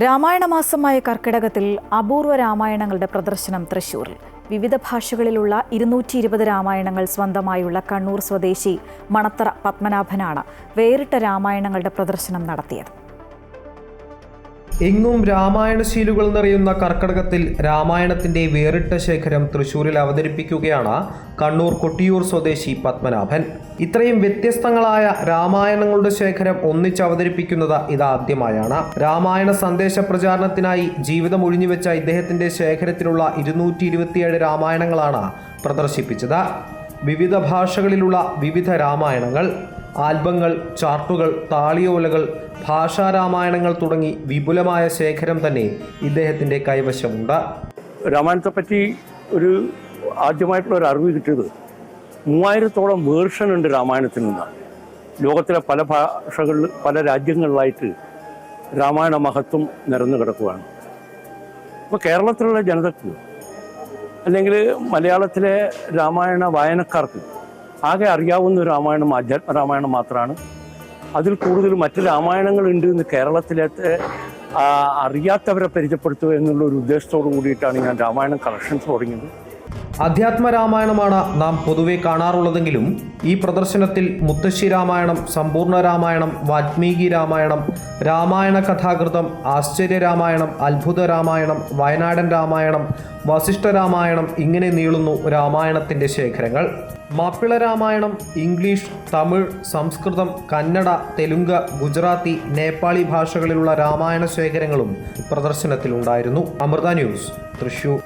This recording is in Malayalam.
രാമായണ മാസമായ കർക്കിടകത്തിൽ അപൂർവ രാമായണങ്ങളുടെ പ്രദർശനം തൃശൂരിൽ. വിവിധ ഭാഷകളിലുള്ള 220 രാമായണങ്ങൾ സ്വന്തമായുള്ള കണ്ണൂർ സ്വദേശി മണത്തറ പത്മനാഭനാണ് വേറിട്ട രാമായണങ്ങളുടെ പ്രദർശനം നടത്തിയത്. എങ്ങും രാമായണശീലുകൾ നിറയുന്ന കർക്കിടകത്തിൽ രാമായണത്തിന്റെ വേറിട്ട ശേഖരം തൃശൂരിൽ അവതരിപ്പിക്കുകയാണ് കണ്ണൂർ കൊട്ടിയൂർ സ്വദേശി പത്മനാഭൻ. ഇത്രയും വ്യത്യസ്തങ്ങളായ രാമായണങ്ങളുടെ ശേഖരം ഒന്നിച്ച് അവതരിപ്പിക്കുന്നത് ഇതാദ്യമായാണ്. രാമായണ സന്ദേശ പ്രചാരണത്തിനായി ജീവിതം ഒഴിഞ്ഞുവെച്ച ഇദ്ദേഹത്തിന്റെ ശേഖരത്തിലുള്ള 227 രാമായണങ്ങളാണ് പ്രദർശിപ്പിച്ചത്. വിവിധ ഭാഷകളിലുള്ള വിവിധ രാമായണങ്ങൾ, ആൽബങ്ങൾ, ചാർട്ടുകൾ, താളിയോലകൾ, ഭാഷാരാമായണങ്ങൾ തുടങ്ങി വിപുലമായ ശേഖരം തന്നെ ഇദ്ദേഹത്തിൻ്റെ കൈവശമുണ്ട്. രാമായണത്തെപ്പറ്റി ആദ്യമായിട്ടുള്ള ഒരു അറിവ് കിട്ടിയത് 3000-ഓളം വേർഷൻ ഉണ്ട് രാമായണത്തിൽ നിന്ന്. ലോകത്തിലെ പല ഭാഷകളിൽ പല രാജ്യങ്ങളിലായിട്ട് രാമായണ മഹത്വം നിറഞ്ഞു കിടക്കുകയാണ്. ഇപ്പോൾ കേരളത്തിലുള്ള ജനതയ്ക്ക് അല്ലെങ്കിൽ മലയാളത്തിലെ രാമായണ വായനക്കാർക്ക് ആകെ അറിയാവുന്ന ഒരു രാമായണം ആധ്യാത്മ രാമായണം മാത്രമാണ്. അതിൽ കൂടുതൽ മറ്റ് രാമായണങ്ങളുണ്ട് എന്ന് കേരളത്തിലത്തെ അറിയാത്തവരെ പരിചയപ്പെടുത്തുക എന്നുള്ള ഒരു ഉദ്ദേശത്തോടു കൂടിയിട്ടാണ് ഞാൻ രാമായണം കളക്ഷൻസ് തുടങ്ങിയത്. അധ്യാത്മ രാമായണമാണ് നാം പൊതുവെ കാണാറുള്ളതെങ്കിലും ഈ പ്രദർശനത്തിൽ മുത്തശ്ശി രാമായണം, സമ്പൂർണ്ണ രാമായണം, വാൽമീകി രാമായണം, രാമായണ കഥാകൃതം, ആശ്ചര്യ രാമായണം, അത്ഭുത രാമായണം, വയനാടൻ രാമായണം, വസിഷ്ഠ രാമായണം, ഇങ്ങനെ നീളുന്നു രാമായണത്തിൻ്റെ ശേഖരങ്ങൾ. മാപ്പിള രാമായണം, ഇംഗ്ലീഷ്, തമിഴ്, സംസ്കൃതം, കന്നഡ, തെലുങ്ക്, ഗുജറാത്തി, നേപ്പാളി ഭാഷകളിലുള്ള രാമായണ ശേഖരങ്ങളും പ്രദർശനത്തിലുണ്ടായിരുന്നു. അമൃത ന്യൂസ്, തൃശൂർ.